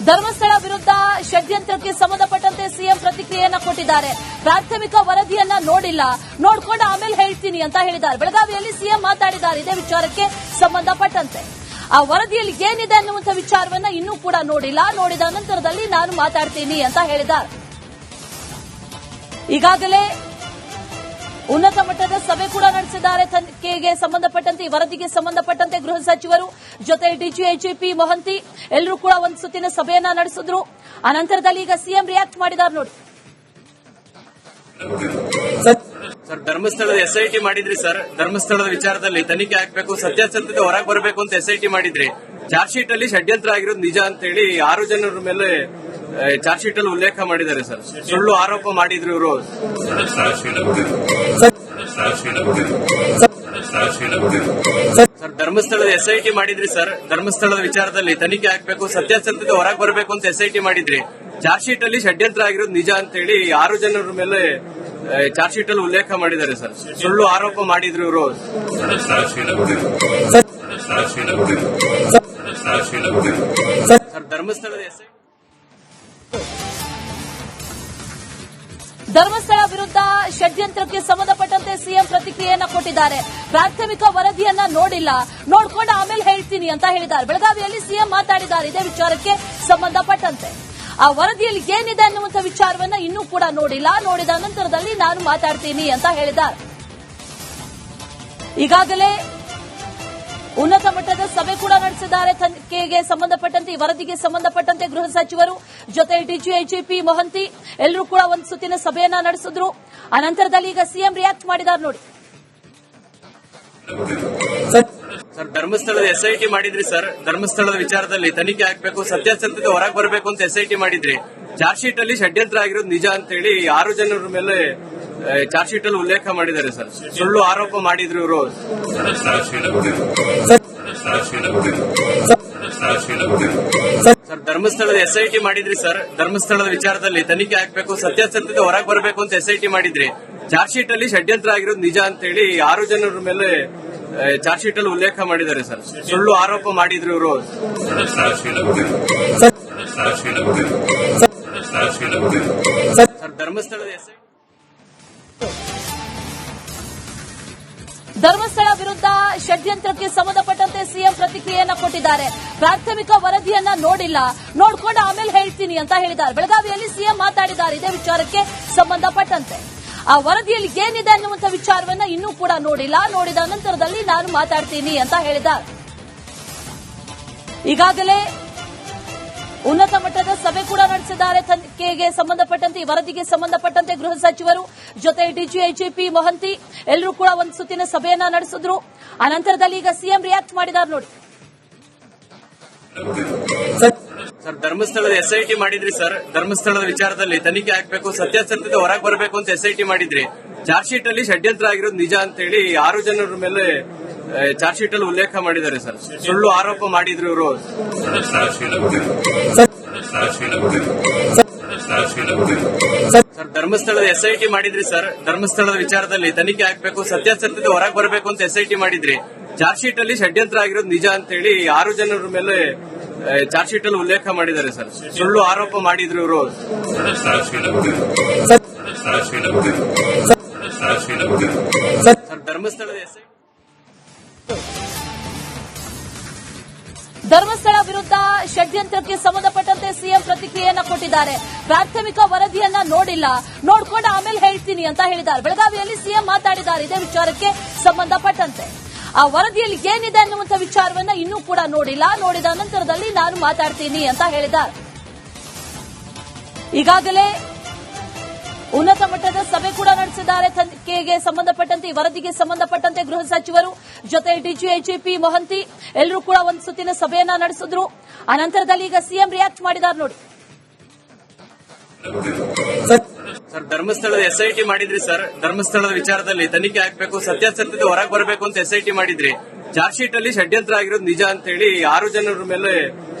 ಧರ್ಮಸ್ಥಳ ವಿರುದ್ಧ ಷಡ್ಯಂತ್ರಕ್ಕೆ ಸಂಬಂಧಪಟ್ಟಂತೆ ಸಿಎಂ ಪ್ರತಿಕ್ರಿಯೆಯನ್ನ ಕೊಟ್ಟಿದ್ದಾರೆ. ಪ್ರಾಥಮಿಕ ವರದಿಯನ್ನ ನೋಡಿಲ್ಲ, ನೋಡ್ಕೊಂಡು ಆಮೇಲೆ ಹೇಳ್ತೀನಿ ಅಂತ ಹೇಳಿದ್ದಾರೆ. ಬೆಳಗಾವಿಯಲ್ಲಿ ಸಿಎಂ ಮಾತಾಡಿದ್ದಾರೆ ಇದೇ ವಿಚಾರಕ್ಕೆ ಸಂಬಂಧಪಟ್ಟಂತೆ. ಆ ವರದಿಯಲ್ಲಿ ಏನಿದೆ ಅನ್ನುವಂಥ ವಿಚಾರವನ್ನ ಇನ್ನೂ ಕೂಡ ನೋಡಿಲ್ಲ, ನೋಡಿದ ನಂತರದಲ್ಲಿ ನಾನು ಮಾತಾಡ್ತೀನಿ ಅಂತ ಹೇಳಿದ್ದಾರೆ. ಈಗಾಗಲೇ ಉನ್ನತ ಮಟ್ಟದ ಸಭೆ ಕೂಡ ನಡೆಸಿದ್ದಾರೆ. ತನಿಖೆಗೆ ಸಂಬಂಧಪಟ್ಟಂತೆ, ಈ ವರದಿಗೆ ಸಂಬಂಧಪಟ್ಟಂತೆ ಗೃಹ ಸಚಿವರು ಜೊತೆ ಡಿಜಿಐಜಿಪಿ ಮೊಹಂತಿ ಎಲ್ಲರೂ ಕೂಡ ಒಂದು ಸುತ್ತಿನ ಸಭೆಯನ್ನ ನಡೆಸಿದ್ರು. ಅನಂತರದಲ್ಲಿ ಈಗ ಸಿಎಂ ರಿಯಾಕ್ಟ್ ಮಾಡಿದ್ದಾರೆ ನೋಡಿ. ಸರ್, ಧರ್ಮಸ್ಥಳದ ಎಸ್ಐಟಿ ಮಾಡಿದ್ರಿ ಸರ್. ಧರ್ಮಸ್ಥಳದ ವಿಚಾರದಲ್ಲಿ ತನಿಖೆ ಆಗ್ಬೇಕು, ಸತ್ಯಾಸತ್ಯತೆ ಹೊರಗೆ ಬರಬೇಕು ಅಂತ ಎಸ್ಐಟಿ ಮಾಡಿದ್ರಿ. ಚಾರ್ಜ್ ಶೀಟ್ ಅಲ್ಲಿ ಷಡ್ಯಂತ್ರ ಆಗಿರೋದು ನಿಜ ಅಂತ ಹೇಳಿ 6 ಜನರ ಮೇಲೆ ಚಾರ್ಜ್ ಶೀಟ್ ಅಲ್ಲಿ ಉಲ್ಲೇಖ ಮಾಡಿದ್ದಾರೆ ಸರ್. ಸುಳ್ಳು ಆರೋಪ ಮಾಡಿದ್ರು ಇವರು. ಸರ್, ಧರ್ಮಸ್ಥಳದ ಎಸ್ಐಟಿ ಮಾಡಿದ್ರಿ ಸರ್. ಧರ್ಮಸ್ಥಳದ ವಿಚಾರದಲ್ಲಿ ತನಿಖೆ ಆಗ್ಬೇಕು, ಸತ್ಯಾಸತ್ಯತೆ ಹೊರಗೆ ಬರಬೇಕು ಅಂತ ಎಸ್ಐಟಿ ಮಾಡಿದ್ರಿ. ಚಾರ್ಜ್ ಶೀಟ್ ಅಲ್ಲಿ ಷಡ್ಯಂತ್ರ ಆಗಿರೋದು ನಿಜ ಅಂತ ಹೇಳಿ 6 ಜನರ ಮೇಲೆ ಚಾರ್ಜ್ ಶೀಟ್ ಅಲ್ಲಿ ಉಲ್ಲೇಖ ಮಾಡಿದ್ದಾರೆ ಸರ್. ಸುಳ್ಳು ಆರೋಪ ಮಾಡಿದ್ರು ಇವರು. ಸರ್, ಧರ್ಮಸ್ಥಳ ವಿರುದ್ಧ ಷಡ್ಯಂತ್ರಕ್ಕೆ ಸಂಬಂಧಪಟ್ಟಂತೆ ಸಿಎಂ ಪ್ರತಿಕ್ರಿಯೆಯನ್ನ ಕೊಟ್ಟಿದ್ದಾರೆ. ಪ್ರಾಥಮಿಕ ವರದಿಯನ್ನ ನೋಡಿಲ್ಲ, ನೋಡ್ಕೊಂಡು ಆಮೇಲೆ ಹೇಳ್ತೀನಿ ಅಂತ ಹೇಳಿದ್ದಾರೆ. ಬೆಳಗಾವಿಯಲ್ಲಿ ಸಿಎಂ ಮಾತಾಡಿದ್ದಾರೆ ಇದೇ ವಿಚಾರಕ್ಕೆ ಸಂಬಂಧಪಟ್ಟಂತೆ. ಆ ವರದಿಯಲ್ಲಿ ಏನಿದೆ ಅನ್ನುವಂಥ ವಿಚಾರವನ್ನ ಇನ್ನೂ ಕೂಡ ನೋಡಿಲ್ಲ, ನೋಡಿದ ನಂತರದಲ್ಲಿ ನಾನು ಮಾತಾಡ್ತೀನಿ ಅಂತ ಹೇಳಿದ್ದಾರೆ. ಈಗಾಗಲೇ ಉನ್ನತ ಮಟ್ಟದ ಸಭೆ ಕೂಡ ನಡೆಸಿದ್ದಾರೆ. ತನಿಖೆಗೆ ಸಂಬಂಧಪಟ್ಟಂತೆ, ಈ ವರದಿಗೆ ಸಂಬಂಧಪಟ್ಟಂತೆ ಗೃಹ ಸಚಿವರು ಜೊತೆ ಡಿಜಿಐಜಿಪಿ ಮೊಹಂತಿ ಎಲ್ಲರೂ ಕೂಡ ಒಂದು ಸುತ್ತಿನ ಸಭೆಯನ್ನ ನಡೆಸಿದ್ರು. ಅನಂತರದಲ್ಲಿ ಈಗ ಸಿಎಂ ರಿಯಾಕ್ಟ್ ಮಾಡಿದ್ದಾರೆ ನೋಡಿ. ಸರ್, ಧರ್ಮಸ್ಥಳದ ಎಸ್ಐಟಿ ಮಾಡಿದ್ರಿ ಸರ್. ಧರ್ಮಸ್ಥಳದ ವಿಚಾರದಲ್ಲಿ ತನಿಖೆ ಆಗ್ಬೇಕು, ಸತ್ಯಾಸತ್ಯತೆ ಹೊರಗೆ ಬರಬೇಕು ಅಂತ ಎಸ್ಐಟಿ ಮಾಡಿದ್ರಿ. ಚಾರ್ಜ್ ಶೀಟ್ ಅಲ್ಲಿ ಷಡ್ಯಂತ್ರ ಆಗಿರೋದು ನಿಜ ಅಂತ ಹೇಳಿ 6 ಜನರ ಮೇಲೆ ಚಾರ್ಜ್ ಶೀಟ್ ಅಲ್ಲಿ ಉಲ್ಲೇಖ ಮಾಡಿದ್ದಾರೆ ಸರ್. ಸುಳ್ಳು ಆರೋಪ ಮಾಡಿದ್ರು ಇವರು. ಸರ್, ಧರ್ಮಸ್ಥಳದ ಎಸ್ಐಟಿ ಮಾಡಿದ್ರಿ ಸರ್. ಧರ್ಮಸ್ಥಳದ ವಿಚಾರದಲ್ಲಿ ತನಿಖೆ ಆಗ್ಬೇಕು, ಸತ್ಯಾಸತ್ಯತೆ ಹೊರಗೆ ಬರಬೇಕು ಅಂತ ಎಸ್ಐಟಿ ಮಾಡಿದ್ರಿ. ಚಾರ್ಜ್ ಶೀಟ್ ಅಲ್ಲಿ ಷಡ್ಯಂತ್ರ ಆಗಿರೋದು ನಿಜ ಅಂತ ಹೇಳಿ 6 ಜನರ ಮೇಲೆ ಚಾರ್ಜ್ ಶೀಟ್ ಅಲ್ಲಿ ಉಲ್ಲೇಖ ಮಾಡಿದ್ದಾರೆ ಸರ್. ಸುಳ್ಳು ಆರೋಪ ಮಾಡಿದ್ರು ಇವರು. ಸರ್, ಧರ್ಮಸ್ಥಳ ವಿರುದ್ಧ ಷಡ್ಯಂತ್ರಕ್ಕೆ ಸಂಬಂಧಪಟ್ಟಂತೆ ಸಿಎಂ ಪ್ರತಿಕ್ರಿಯೆಯನ್ನ ಕೊಟ್ಟಿದ್ದಾರೆ. ಪ್ರಾಥಮಿಕ ವರದಿಯನ್ನ ನೋಡಿಲ್ಲ, ನೋಡ್ಕೊಂಡು ಆಮೇಲೆ ಹೇಳ್ತೀನಿ ಅಂತ ಹೇಳಿದ್ದಾರೆ. ಬೆಳಗಾವಿಯಲ್ಲಿ ಸಿಎಂ ಮಾತಾಡಿದ್ದಾರೆ ಇದೇ ವಿಚಾರಕ್ಕೆ ಸಂಬಂಧಪಟ್ಟಂತೆ. ಆ ವರದಿಯಲ್ಲಿ ಏನಿದೆ ಅನ್ನುವಂಥ ವಿಚಾರವನ್ನ ಇನ್ನೂ ಕೂಡ ನೋಡಿಲ್ಲ, ನೋಡಿದ ನಂತರದಲ್ಲಿ ನಾನು ಮಾತಾಡ್ತೀನಿ ಅಂತ ಹೇಳಿದ್ದಾರೆ. ಈಗಾಗಲೇ ಉನ್ನತ ಮಟ್ಟದ ಸಭೆ ಕೂಡ ನಡೆಸಿದ್ದಾರೆ. ತನಿಖೆಗೆ ಸಂಬಂಧಪಟ್ಟಂತೆ, ಈ ವರದಿಗೆ ಸಂಬಂಧಪಟ್ಟಂತೆ ಗೃಹ ಸಚಿವರು ಜೊತೆ ಡಿಜಿಐಜಿಪಿ ಮೊಹಂತಿ ಎಲ್ಲರೂ ಕೂಡ ಒಂದು ಸುತ್ತಿನ ಸಭೆಯನ್ನ ನಡೆಸಿದ್ರು. ಅನಂತರದಲ್ಲಿ ಈಗ ಸಿಎಂ ರಿಯಾಕ್ಟ್ ಮಾಡಿದ್ದಾರೆ ನೋಡಿ. ಸರ್, ಧರ್ಮಸ್ಥಳದ ಎಸ್ಐಟಿ ಮಾಡಿದ್ರಿ ಸರ್. ಧರ್ಮಸ್ಥಳದ ವಿಚಾರದಲ್ಲಿ ತನಿಖೆ ಆಗ್ಬೇಕು, ಸತ್ಯಾಸತ್ಯತೆ ಹೊರಗೆ ಬರಬೇಕು ಅಂತ ಎಸ್ಐಟಿ ಮಾಡಿದ್ರಿ. ಚಾರ್ಜ್ ಶೀಟ್ ಅಲ್ಲಿ ಷಡ್ಯಂತ್ರ ಆಗಿರೋದು ನಿಜ ಅಂತ ಹೇಳಿ 6 ಜನರ ಮೇಲೆ ಚಾರ್ಜ್ ಶೀಟ್ ಅಲ್ಲಿ ಉಲ್ಲೇಖ ಮಾಡಿದ್ದಾರೆ ಸರ್. ಸುಳ್ಳು ಆರೋಪ ಮಾಡಿದ್ರು ಇವರು. ಸರ್, ಧರ್ಮಸ್ಥಳದ ಎಸ್ಐಟಿ ಮಾಡಿದ್ರಿ ಸರ್. ಧರ್ಮಸ್ಥಳದ ವಿಚಾರದಲ್ಲಿ ತನಿಖೆ ಆಗ್ಬೇಕು, ಸತ್ಯಾಸತ್ಯತೆ ಹೊರಗೆ ಬರಬೇಕು ಅಂತ ಎಸ್ಐಟಿ ಮಾಡಿದ್ರಿ. ಚಾರ್ಜ್ ಶೀಟ್ ಅಲ್ಲಿ ಷಡ್ಯಂತ್ರ ಆಗಿರೋದು ನಿಜ ಅಂತ ಹೇಳಿ 6 ಜನರ ಮೇಲೆ ಚಾರ್ಜ್ ಶೀಟ್ ಅಲ್ಲಿ ಉಲ್ಲೇಖ ಮಾಡಿದ್ದಾರೆ ಸರ್. ಸುಳ್ಳು ಆರೋಪ ಮಾಡಿದ್ರು ಇವರು. ಸರ್, ಧರ್ಮಸ್ಥಳ ವಿರುದ್ಧ ಷಡ್ಯಂತ್ರಕ್ಕೆ ಸಂಬಂಧಪಟ್ಟಂತೆ ಸಿಎಂ ಪ್ರತಿಕ್ರಿಯೆಯನ್ನ ಕೊಟ್ಟಿದ್ದಾರೆ. ಪ್ರಾಥಮಿಕ ವರದಿಯನ್ನ ನೋಡಿಲ್ಲ, ನೋಡ್ಕೊಂಡು ಆಮೇಲೆ ಹೇಳ್ತೀನಿ ಅಂತ ಹೇಳಿದ್ದಾರೆ. ಬೆಳಗಾವಿಯಲ್ಲಿ ಸಿಎಂ ಮಾತಾಡಿದ್ದಾರೆ ಇದೇ ವಿಚಾರಕ್ಕೆ ಸಂಬಂಧಪಟ್ಟಂತೆ. ಆ ವರದಿಯಲ್ಲಿ ಏನಿದೆ ಅನ್ನುವಂಥ ವಿಚಾರವನ್ನ ಇನ್ನೂ ಕೂಡ ನೋಡಿಲ್ಲ, ನೋಡಿದ ನಂತರದಲ್ಲಿ ನಾನು ಮಾತಾಡ್ತೀನಿ ಅಂತ ಹೇಳಿದ್ದಾರೆ. ಈಗಾಗಲೇ ಉನ್ನತ ಮಟ್ಟದ ಸಭೆ ಕೂಡ ನಡೆಸಿದ್ದಾರೆ. ತನಿಖೆಗೆ ಸಂಬಂಧಪಟ್ಟಂತೆ, ಈ ವರದಿಗೆ ಸಂಬಂಧಪಟ್ಟಂತೆ ಗೃಹ ಸಚಿವರು ಜೊತೆ ಡಿಜಿಐಜಿಪಿ ಮೊಹಂತಿ ಎಲ್ಲರೂ ಕೂಡ ಒಂದು ಸುತ್ತಿನ ಸಭೆಯನ್ನ ನಡೆಸಿದ್ರು. ಅನಂತರದಲ್ಲಿ ಈಗ ಸಿಎಂ ರಿಯಾಕ್ಟ್ ಮಾಡಿದ್ದಾರೆ ನೋಡಿ. ಸರ್, ಧರ್ಮಸ್ಥಳದ ಎಸ್ಐಟಿ ಮಾಡಿದ್ರಿ ಸರ್. ಧರ್ಮಸ್ಥಳದ ವಿಚಾರದಲ್ಲಿ ತನಿಖೆ ಆಗ್ಬೇಕು, ಸತ್ಯಾಸತ್ಯತೆ ಹೊರಗೆ ಬರಬೇಕು ಅಂತ ಎಸ್ಐಟಿ ಮಾಡಿದ್ರಿ. ಚಾರ್ಜ್ ಶೀಟ್ ಅಲ್ಲಿ ಷಡ್ಯಂತ್ರ ಆಗಿರೋದು ನಿಜ ಅಂತ ಹೇಳಿ 6 ಜನರ ಮೇಲೆ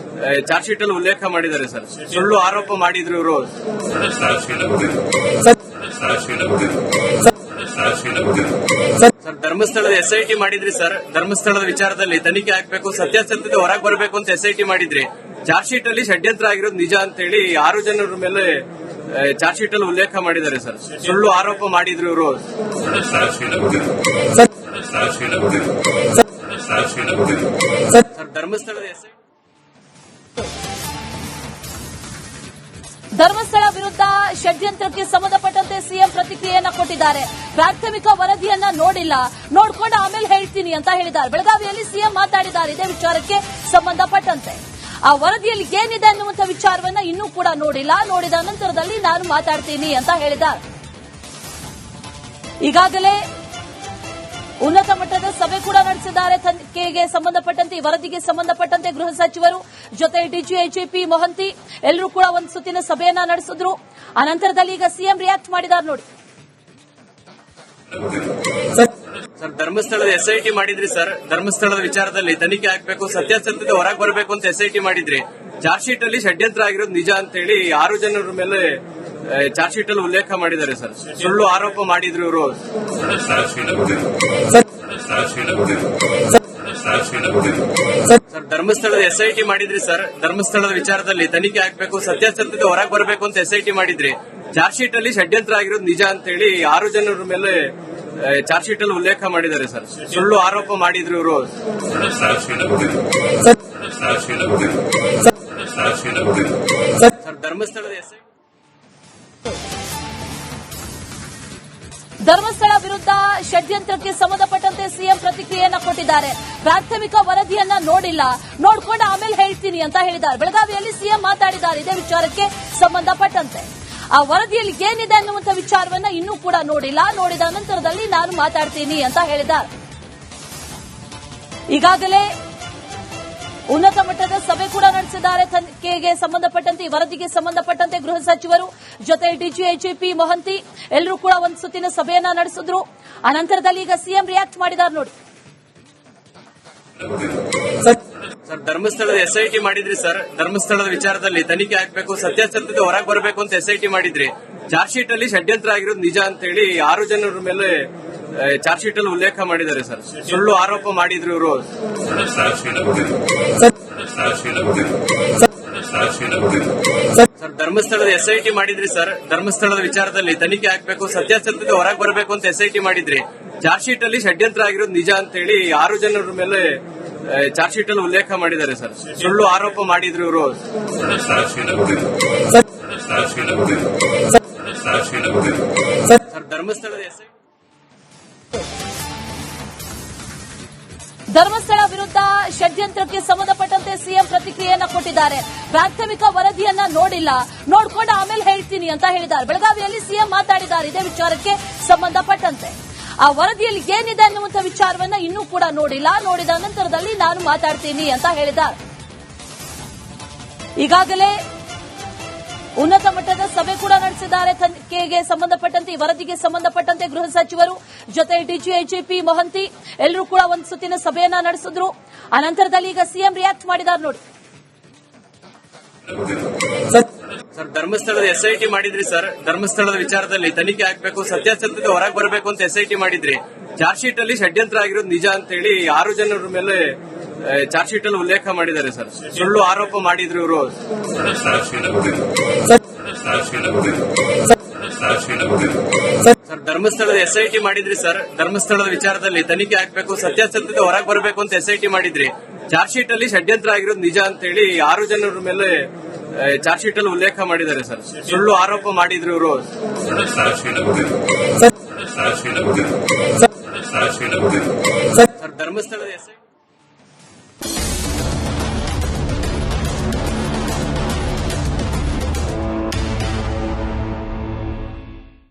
ಚಾರ್ಜ್ ಶೀಟ್ ಅಲ್ಲಿ ಉಲ್ಲೇಖ ಮಾಡಿದ್ದಾರೆ ಸರ್. ಸುಳ್ಳು ಆರೋಪ ಮಾಡಿದ್ರು ಇವರು. ಸರ್, ಧರ್ಮಸ್ಥಳದ ಎಸ್ಐಟಿ ಮಾಡಿದ್ರಿ ಸರ್. ಧರ್ಮಸ್ಥಳದ ವಿಚಾರದಲ್ಲಿ ತನಿಖೆ ಆಗ್ಬೇಕು, ಸತ್ಯಾಸತ್ಯತೆ ಹೊರಗೆ ಬರಬೇಕು ಅಂತ ಎಸ್ಐಟಿ ಮಾಡಿದ್ರಿ. ಚಾರ್ಜ್ ಶೀಟ್ ಅಲ್ಲಿ ಷಡ್ಯಂತ್ರ ಆಗಿರೋದು ನಿಜ ಅಂತೇಳಿ 6 ಜನರ ಮೇಲೆ ಚಾರ್ಜ್ ಶೀಟ್ ಅಲ್ಲಿ ಉಲ್ಲೇಖ ಮಾಡಿದ್ದಾರೆ ಸರ್. ಸುಳ್ಳು ಆರೋಪ ಮಾಡಿದ್ರು ಇವರು. ಸರ್ ಧರ್ಮಸ್ಥಳದ ಧರ್ಮಸ್ಥಳ ವಿರುದ್ಧ ಷಡ್ಯಂತ್ರಕ್ಕೆ ಸಂಬಂಧಪಟ್ಟಂತೆ ಸಿಎಂ ಪ್ರತಿಕ್ರಿಯೆಯನ್ನ ಕೊಟ್ಟಿದ್ದಾರೆ. ಪ್ರಾಥಮಿಕ ವರದಿಯನ್ನ ನೋಡಿಲ್ಲ, ನೋಡ್ಕೊಂಡು ಆಮೇಲೆ ಹೇಳ್ತೀನಿ ಅಂತ ಹೇಳಿದ್ದಾರೆ. ಬೆಳಗಾವಿಯಲ್ಲಿ ಸಿಎಂ ಮಾತಾಡಿದ್ದಾರೆ ಇದೇ ವಿಚಾರಕ್ಕೆ ಸಂಬಂಧಪಟ್ಟಂತೆ. ಆ ವರದಿಯಲ್ಲಿ ಏನಿದೆ ಅನ್ನುವಂಥ ವಿಚಾರವನ್ನ ಇನ್ನೂ ಕೂಡ ನೋಡಿಲ್ಲ, ನೋಡಿದ ನಂತರದಲ್ಲಿ ನಾನು ಮಾತಾಡ್ತೀನಿ ಅಂತ ಹೇಳಿದ್ದಾರೆ. ಈಗಾಗಲೇ ಉನ್ನತ ಮಟ್ಟದ ಸಭೆ ಕೂಡ ನಡೆಸಿದ್ದಾರೆ. ತನಿಖೆಗೆ ಸಂಬಂಧಪಟ್ಟಂತೆ, ಈ ವರದಿಗೆ ಸಂಬಂಧಪಟ್ಟಂತೆ ಗೃಹ ಸಚಿವರು ಜೊತೆ ಡಿಜಿಐಜಿಪಿ ಮೊಹಂತಿ ಎಲ್ಲರೂ ಕೂಡ ಒಂದು ಸುತ್ತಿನ ಸಭೆಯನ್ನ ನಡೆಸಿದ್ರು. ಅನಂತರದಲ್ಲಿ ಈಗ ಸಿಎಂ ರಿಯಾಕ್ಟ್ ಮಾಡಿದ್ದಾರೆ ನೋಡಿ. ಸರ್ ಧರ್ಮಸ್ಥಳದ ಎಸ್ಐಟಿ ಮಾಡಿದ್ರಿ ಸರ್. ಧರ್ಮಸ್ಥಳದ ವಿಚಾರದಲ್ಲಿ ತನಿಖೆ ಆಗ್ಬೇಕು, ಸತ್ಯಾಸತ್ಯತೆ ಹೊರಗೆ ಬರಬೇಕು ಅಂತ ಎಸ್ಐಟಿ ಮಾಡಿದ್ರಿ. ಚಾರ್ಜ್ ಶೀಟ್ ಅಲ್ಲಿ ಷಡ್ಯಂತ್ರ ಆಗಿರೋದು ನಿಜ ಅಂತೇಳಿ 6 ಜನರ ಮೇಲೆ ಚಾರ್ಜ್ ಶೀಟ್ ಅಲ್ಲಿ ಉಲ್ಲೇಖ ಮಾಡಿದ್ದಾರೆ ಸರ್. ಸುಳ್ಳು ಆರೋಪ ಮಾಡಿದ್ರು ಇವರು. ಸರ್ ಧರ್ಮಸ್ಥಳದ ಎಸ್ಐಟಿ ಮಾಡಿದ್ರಿ ಸರ್. ಧರ್ಮಸ್ಥಳದ ವಿಚಾರದಲ್ಲಿ ತನಿಖೆ ಆಗ್ಬೇಕು, ಸತ್ಯಾಸತ್ಯತೆ ಹೊರಗೆ ಬರಬೇಕು ಅಂತ ಎಸ್ಐಟಿ ಮಾಡಿದ್ರಿ. ಚಾರ್ಜ್ ಶೀಟ್ ಅಲ್ಲಿ ಷಡ್ಯಂತ್ರ ಆಗಿರೋದು ನಿಜ ಅಂತೇಳಿ 6 ಜನರ ಮೇಲೆ ಚಾರ್ಜ್ ಶೀಟ್ ಅಲ್ಲಿ ಉಲ್ಲೇಖ ಮಾಡಿದ್ದಾರೆ ಸರ್. ಸುಳ್ಳು ಆರೋಪ ಮಾಡಿದ್ರು ಇವರು. ಸರ್ ಧರ್ಮಸ್ಥಳದ ಧರ್ಮಸ್ಥಳ ವಿರುದ್ಧ ಷಡ್ಯಂತ್ರಕ್ಕೆ ಸಂಬಂಧಪಟ್ಟಂತೆ ಸಿಎಂ ಪ್ರತಿಕ್ರಿಯೆಯನ್ನ ಕೊಟ್ಟಿದ್ದಾರೆ. ಪ್ರಾಥಮಿಕ ವರದಿಯನ್ನ ನೋಡಿಲ್ಲ, ನೋಡ್ಕೊಂಡು ಆಮೇಲೆ ಹೇಳ್ತೀನಿ ಅಂತ ಹೇಳಿದ್ದಾರೆ. ಬೆಳಗಾವಿಯಲ್ಲಿ ಸಿಎಂ ಮಾತಾಡಿದ್ದಾರೆ ಇದೇ ವಿಚಾರಕ್ಕೆ ಸಂಬಂಧಪಟ್ಟಂತೆ. ಆ ವರದಿಯಲ್ಲಿ ಏನಿದೆ ಅನ್ನುವಂಥ ವಿಚಾರವನ್ನ ಇನ್ನೂ ಕೂಡ ನೋಡಿಲ್ಲ, ನೋಡಿದ ನಂತರದಲ್ಲಿ ನಾನು ಮಾತಾಡ್ತೀನಿ ಅಂತ ಹೇಳಿದ್ದಾರೆ. ಈಗಾಗಲೇ ಉನ್ನತ ಮಟ್ಟದ ಸಭೆ ಕೂಡ ನಡೆಸಿದ್ದಾರೆ. ತನಿಖೆಗೆ ಸಂಬಂಧಪಟ್ಟಂತೆ, ಈ ವರದಿಗೆ ಸಂಬಂಧಪಟ್ಟಂತೆ ಗೃಹ ಸಚಿವರು ಜೊತೆ ಡಿಜಿಐಜಿಪಿ ಮೊಹಂತಿ ಎಲ್ಲರೂ ಕೂಡ ಒಂದು ಸುತ್ತಿನ ಸಭೆಯನ್ನ ನಡೆಸಿದ್ರು. ಅನಂತರದಲ್ಲಿ ಈಗ ಸಿಎಂ ರಿಯಾಕ್ಟ್ ಮಾಡಿದ್ದಾರೆ ನೋಡಿ. ಸರ್ ಧರ್ಮಸ್ಥಳದ ಎಸ್ಐಟಿ ಮಾಡಿದ್ರಿ ಸರ್. ಧರ್ಮಸ್ಥಳದ ವಿಚಾರದಲ್ಲಿ ತನಿಖೆ ಆಗ್ಬೇಕು, ಸತ್ಯಾಸತ್ಯತೆ ಹೊರಗೆ ಬರಬೇಕು ಅಂತ ಎಸ್ಐಟಿ ಮಾಡಿದ್ರಿ. ಚಾರ್ಜ್ ಶೀಟ್ ಅಲ್ಲಿ ಷಡ್ಯಂತ್ರ ಆಗಿರೋದು ನಿಜ ಅಂತೇಳಿ 6 ಜನರ ಮೇಲೆ ಚಾರ್ಜ್ ಶೀಟ್ ಅಲ್ಲಿ ಉಲ್ಲೇಖ ಮಾಡಿದ್ದಾರೆ ಸರ್. ಸುಳ್ಳು ಆರೋಪ ಮಾಡಿದ್ರು ಇವರು. ಸರ್ ಧರ್ಮಸ್ಥಳದ ಎಸ್ಐಟಿ ಮಾಡಿದ್ರಿ ಸರ್. ಧರ್ಮಸ್ಥಳದ ವಿಚಾರದಲ್ಲಿ ತನಿಖೆ ಆಗ್ಬೇಕು, ಸತ್ಯಾಸತ್ಯತೆ ಹೊರಗೆ ಬರಬೇಕು ಅಂತ ಎಸ್ಐಟಿ ಮಾಡಿದ್ರಿ. ಚಾರ್ಜ್ ಶೀಟ್ ಅಲ್ಲಿ ಷಡ್ಯಂತ್ರ ಆಗಿರೋದು ನಿಜ ಅಂತೇಳಿ 6 ಜನರ ಮೇಲೆ ಚಾರ್ಜ್ ಶೀಟ್ ಅಲ್ಲಿ ಉಲ್ಲೇಖ ಮಾಡಿದ್ದಾರೆ ಸರ್. ಸುಳ್ಳು ಆರೋಪ ಮಾಡಿದ್ರು ಇವರು. ಸರ್ ಧರ್ಮಸ್ಥಳದ ಧರ್ಮಸ್ಥಳ ವಿರುದ್ಧ ಷಡ್ಯಂತ್ರಕ್ಕೆ ಸಂಬಂಧಪಟ್ಟಂತೆ ಸಿಎಂ ಪ್ರತಿಕ್ರಿಯೆಯನ್ನ ಕೊಟ್ಟಿದ್ದಾರೆ. ಪ್ರಾಥಮಿಕ ವರದಿಯನ್ನ ನೋಡಿಲ್ಲ, ನೋಡ್ಕೊಂಡು ಆಮೇಲೆ ಹೇಳ್ತೀನಿ ಅಂತ ಹೇಳಿದ್ದಾರೆ. ಬೆಳಗಾವಿಯಲ್ಲಿ ಸಿಎಂ ಮಾತಾಡಿದ್ದಾರೆ ಇದೇ ವಿಚಾರಕ್ಕೆ ಸಂಬಂಧಪಟ್ಟಂತೆ. ಆ ವರದಿಯಲ್ಲಿ ಏನಿದೆ ಅನ್ನುವಂಥ ವಿಚಾರವನ್ನ ಇನ್ನೂ ಕೂಡ ನೋಡಿಲ್ಲ, ನೋಡಿದ ನಂತರದಲ್ಲಿ ನಾನು ಮಾತಾಡ್ತೀನಿ ಅಂತ ಹೇಳಿದ್ದಾರೆ. ಈಗಾಗಲೇ ಉನ್ನತ ಮಟ್ಟದ ಸಭೆ ಕೂಡ ನಡೆಸಿದ್ದಾರೆ. ತನಿಖೆಗೆ ಸಂಬಂಧಪಟ್ಟಂತೆ, ಈ ವರದಿಗೆ ಸಂಬಂಧಪಟ್ಟಂತೆ ಗೃಹ ಸಚಿವರು ಜೊತೆ ಡಿಜಿಐಜಿಪಿ ಮೊಹಂತಿ ಎಲ್ಲರೂ ಕೂಡ ಒಂದು ಸುತ್ತಿನ ಸಭೆಯನ್ನ ನಡೆಸಿದ್ರು. ಅನಂತರದಲ್ಲಿ ಈಗ ಸಿಎಂ ರಿಯಾಕ್ಟ್ ಮಾಡಿದ್ದಾರೆ ನೋಡಿ. ಸರ್ ಧರ್ಮಸ್ಥಳದ ಎಸ್ಐಟಿ ಮಾಡಿದ್ರಿ ಸರ್. ಧರ್ಮಸ್ಥಳದ ವಿಚಾರದಲ್ಲಿ ತನಿಖೆ ಆಗ್ಬೇಕು, ಸತ್ಯಾಸತ್ಯತೆ ಹೊರಗೆ ಬರಬೇಕು ಅಂತ ಎಸ್ಐಟಿ ಮಾಡಿದ್ರಿ. ಚಾರ್ಜ್ ಶೀಟ್ ಅಲ್ಲಿ ಷಡ್ಯಂತ್ರ ಆಗಿರೋದು ನಿಜ ಅಂತೇಳಿ 6 ಜನರ ಮೇಲೆ ಚಾರ್ಜ್ ಶೀಟ್ ಅಲ್ಲಿ ಉಲ್ಲೇಖ ಮಾಡಿದ್ದಾರೆ ಸರ್. ಸುಳ್ಳು ಆರೋಪ ಮಾಡಿದ್ರು ಇವರು. ಸರ್ ಧರ್ಮಸ್ಥಳದ ಎಸ್ಐಟಿ ಮಾಡಿದ್ರಿ ಸರ್. ಧರ್ಮಸ್ಥಳದ ವಿಚಾರದಲ್ಲಿ ತನಿಖೆ ಆಗ್ಬೇಕು, ಸತ್ಯಾಸತ್ಯತೆ ಹೊರಗೆ ಬರಬೇಕು ಅಂತ ಎಸ್ಐಟಿ ಮಾಡಿದ್ರಿ. ಚಾರ್ಜ್ ಶೀಟ್ ಅಲ್ಲಿ ಷಡ್ಯಂತ್ರ ಆಗಿರೋದು ನಿಜ ಅಂತೇಳಿ 6 ಜನರ ಮೇಲೆ ಚಾರ್ಜ್ ಶೀಟ್ ಅಲ್ಲಿ ಉಲ್ಲೇಖ ಮಾಡಿದ್ದಾರೆ ಸರ್. ಸುಳ್ಳು ಆರೋಪ ಮಾಡಿದ್ರು ಇವರು. ಸರ್ ಧರ್ಮಸ್ಥಳದ